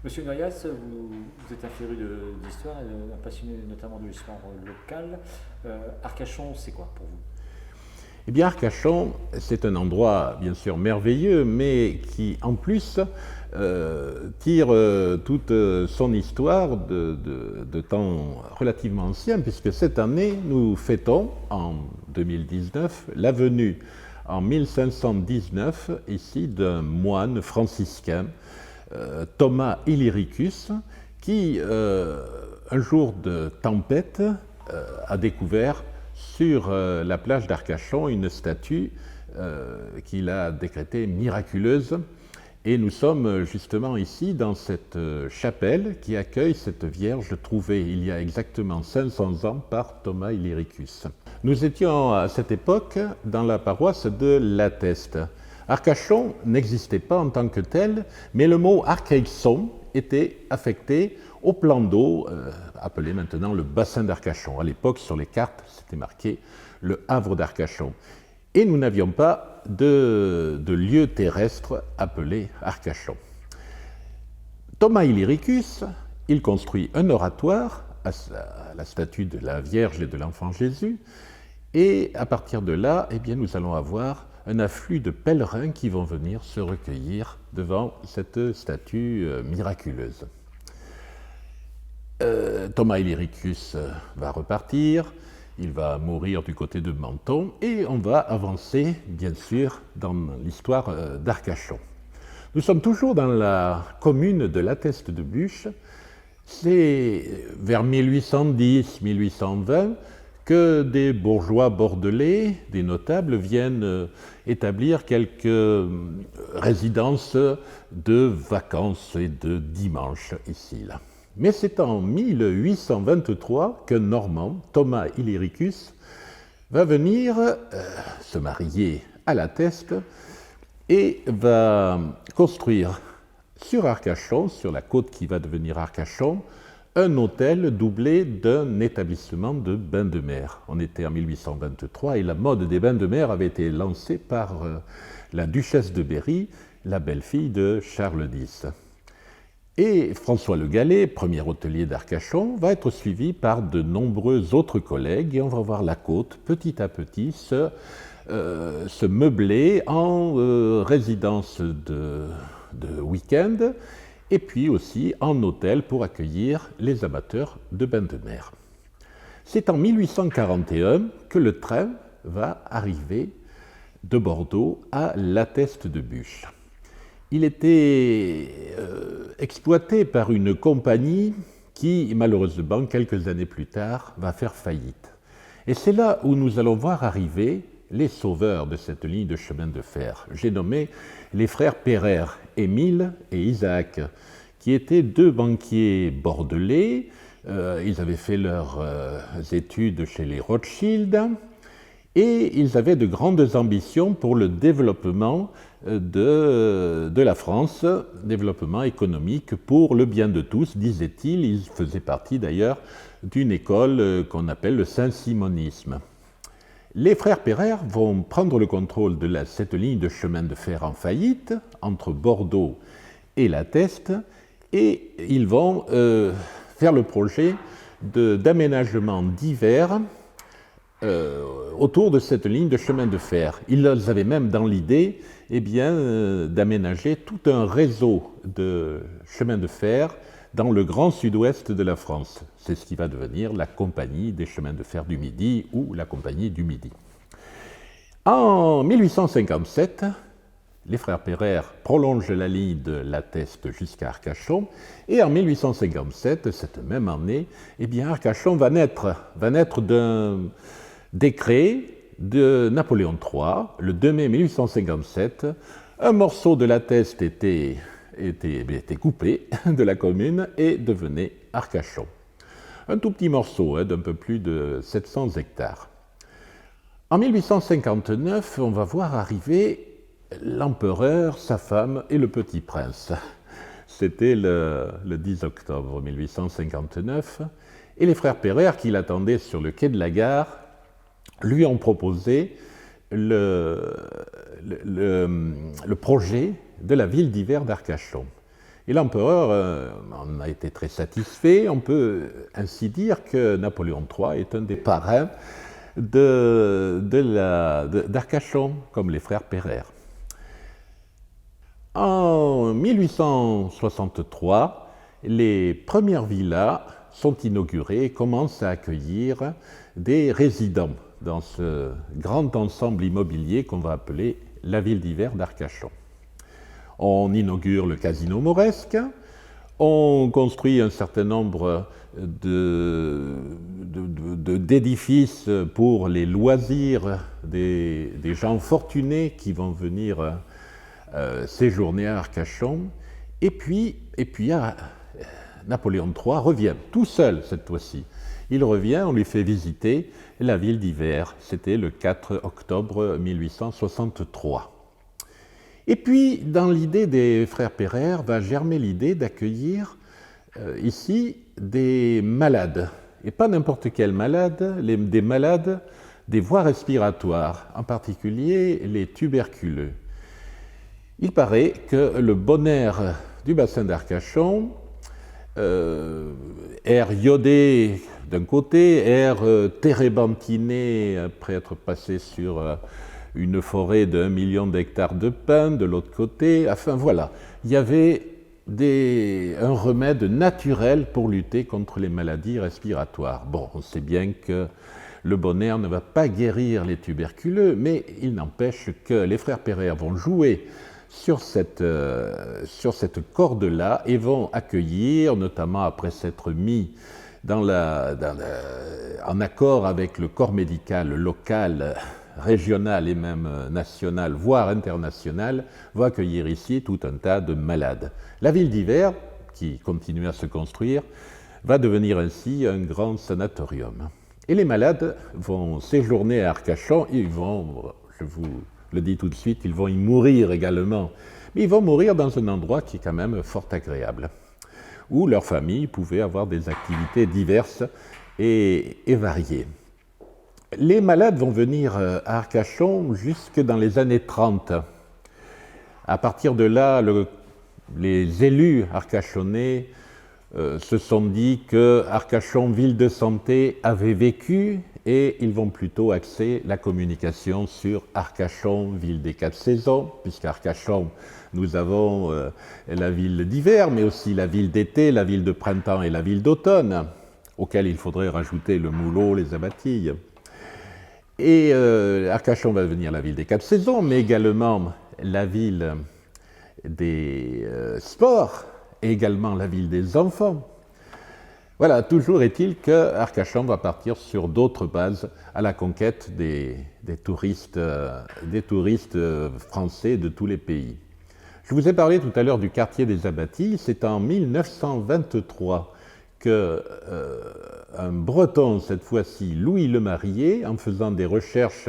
Monsieur Noyas, vous êtes un féru d'histoire, et un passionné notamment de l'histoire locale. Arcachon, c'est quoi pour vous? Eh bien, Arcachon, c'est un endroit bien sûr merveilleux, mais qui en plus tire toute son histoire de temps relativement anciens, puisque cette année, nous fêtons, en 2019, la venue en 1519, ici, d'un moine franciscain, Thomas Illyricus, qui, un jour de tempête, a découvert sur la plage d'Arcachon une statue qu'il a décrétée miraculeuse. Et nous sommes justement ici dans cette chapelle qui accueille cette Vierge trouvée il y a exactement 500 ans par Thomas Illyricus. Nous étions à cette époque dans la paroisse de Lateste. Arcachon n'existait pas en tant que tel, mais le mot Arcaïxon était affecté au plan d'eau, appelé maintenant le bassin d'Arcachon. À l'époque, sur les cartes, c'était marqué le Havre d'Arcachon. Et nous n'avions pas de lieu terrestre appelé Arcachon. Thomas Illyricus, il construit un oratoire à la statue de la Vierge et de l'Enfant Jésus, et à partir de là, eh bien, nous allons avoir un afflux de pèlerins qui vont venir se recueillir devant cette statue miraculeuse. Thomas Illyricus va repartir, il va mourir du côté de Menton, et on va avancer, bien sûr, dans l'histoire d'Arcachon. Nous sommes toujours dans la commune de Lateste de Buch. C'est vers 1810-1820 que des bourgeois bordelais, des notables, viennent établir quelques résidences de vacances et de dimanches ici, là. Mais c'est en 1823 qu'un Normand, Thomas Illyricus, va venir se marier à la Teste et va construire sur Arcachon, sur la côte qui va devenir Arcachon, un hôtel doublé d'un établissement de bains de mer. On était en 1823 et la mode des bains de mer avait été lancée par la duchesse de Berry, la belle-fille de Charles X. Et François Le Gallais, premier hôtelier d'Arcachon, va être suivi par de nombreux autres collègues et on va voir la côte petit à petit se meubler en résidence de week-end et puis aussi en hôtel pour accueillir les amateurs de bains de mer. C'est en 1841 que le train va arriver de Bordeaux à Lateste de Buch. Il était exploité par une compagnie qui, malheureusement, quelques années plus tard, va faire faillite. Et c'est là où nous allons voir arriver les sauveurs de cette ligne de chemin de fer. J'ai nommé les frères Pereire, Émile et Isaac, qui étaient deux banquiers bordelais. Ils avaient fait leurs études chez les Rothschild et ils avaient de grandes ambitions pour le développement de la France, développement économique pour le bien de tous, disait-il. Ils faisaient partie d'ailleurs d'une école qu'on appelle le saint-simonisme. Les frères Pereire vont prendre le contrôle de cette ligne de chemin de fer en faillite entre Bordeaux et la Teste et ils vont faire le projet d'aménagement divers autour de cette ligne de chemin de fer. Ils avaient même dans l'idée d'aménager tout un réseau de chemins de fer dans le grand sud-ouest de la France. C'est ce qui va devenir la Compagnie des chemins de fer du Midi ou la Compagnie du Midi. En 1857, les frères Pereire prolongent la ligne de Lateste jusqu'à Arcachon et en 1857, cette même année, Arcachon va naître d'un décret de Napoléon III, le 2 mai 1857. Un morceau de Lateste était coupé de la commune et devenait Arcachon. Un tout petit morceau d'un peu plus de 700 hectares. En 1859, on va voir arriver l'empereur, sa femme et le petit prince. C'était le 10 octobre 1859. Et les frères Pereire, qui l'attendaient sur le quai de la gare, lui ont proposé le projet de la ville d'hiver d'Arcachon. Et l'empereur en a été très satisfait. On peut ainsi dire que Napoléon III est un des parrains d'Arcachon, comme les frères Pereire. En 1863, les premières villas sont inaugurées et commencent à accueillir des résidents dans ce grand ensemble immobilier qu'on va appeler la ville d'hiver d'Arcachon. On inaugure le casino mauresque, on construit un certain nombre d'édifices pour les loisirs des gens fortunés qui vont venir séjourner à Arcachon. Et puis Napoléon III revient, tout seul cette fois-ci. Il revient, on lui fait visiter la ville d'hiver. C'était le 4 octobre 1863. Et puis, dans l'idée des frères Pereire, va germer l'idée d'accueillir ici des malades. Et pas n'importe quels malades, des malades des voies respiratoires, en particulier les tuberculeux. Il paraît que le bon air du bassin d'Arcachon, air iodé d'un côté, air térébentiné après être passé sur une forêt d'1 million d'hectares de pins de l'autre côté, enfin voilà, il y avait un remède naturel pour lutter contre les maladies respiratoires. Bon, on sait bien que le bon air ne va pas guérir les tuberculeux, mais il n'empêche que les frères Pereire vont jouer sur cette corde-là et vont accueillir, notamment après s'être mis en accord avec le corps médical local, régional et même national, voire international, vont accueillir ici tout un tas de malades. La ville d'hiver, qui continue à se construire, va devenir ainsi un grand sanatorium. Et les malades vont séjourner à Arcachon, et ils vont, je vous le dis tout de suite, ils vont y mourir également. Mais ils vont mourir dans un endroit qui est quand même fort agréable, où leur famille pouvait avoir des activités diverses et variées. Les malades vont venir à Arcachon jusque dans les années 30. À partir de là, les élus arcachonnais se sont dit que Arcachon, ville de santé, avait vécu et ils vont plutôt axer la communication sur Arcachon, ville des 4 saisons, puisqu'à Arcachon, nous avons la ville d'hiver, mais aussi la ville d'été, la ville de printemps et la ville d'automne, auxquelles il faudrait rajouter le Moulot, les abatilles. Et Arcachon va devenir la ville des 4 saisons, mais également la ville des sports, et également la ville des enfants. Voilà, toujours est-il que Arcachon va partir sur d'autres bases à la conquête des touristes français de tous les pays. Je vous ai parlé tout à l'heure du quartier des Abatilles. C'est en 1923 qu'un Breton, cette fois-ci Louis Lemarié, en faisant des recherches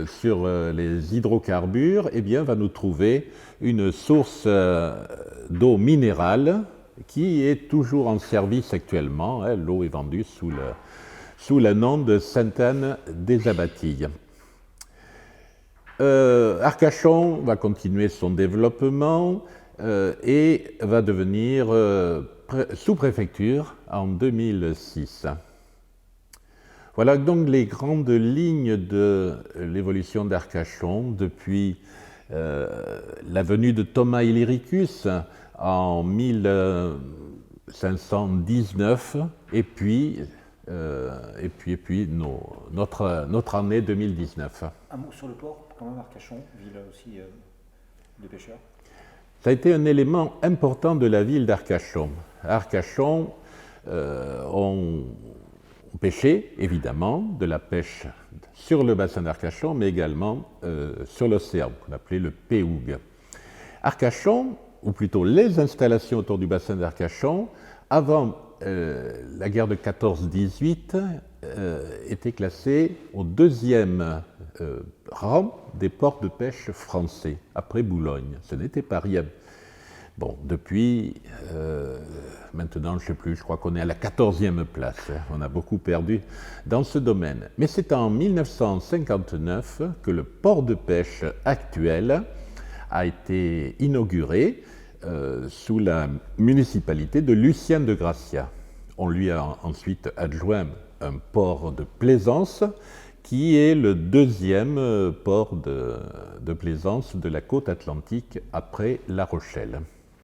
sur les hydrocarbures, eh bien, va nous trouver une source d'eau minérale qui est toujours en service actuellement. L'eau est vendue sous le nom de Sainte-Anne des Abatilles. Arcachon va continuer son développement et va devenir sous-préfecture en 2006. Voilà donc les grandes lignes de l'évolution d'Arcachon depuis la venue de Thomas Illyricus en 1519 et puis notre année 2019. Un mot sur le port, quand même, Arcachon, ville aussi de pêcheurs. Ça a été un élément important de la ville d'Arcachon. À Arcachon, on pêchait évidemment de la pêche sur le bassin d'Arcachon, mais également sur l'océan, qu'on appelait le Péhoug. Arcachon, ou plutôt les installations autour du bassin d'Arcachon, avant la guerre de 14-18, étaient classées au 2e rang des ports de pêche français, après Boulogne. Ce n'était pas rien. Bon, depuis, maintenant, je ne sais plus, je crois qu'on est à la 14e place. On a beaucoup perdu dans ce domaine. Mais c'est en 1959 que le port de pêche actuel a été inauguré sous la municipalité de Lucien de Gracia. On lui a ensuite adjoint un port de plaisance qui est le deuxième port de plaisance de la côte atlantique après La Rochelle.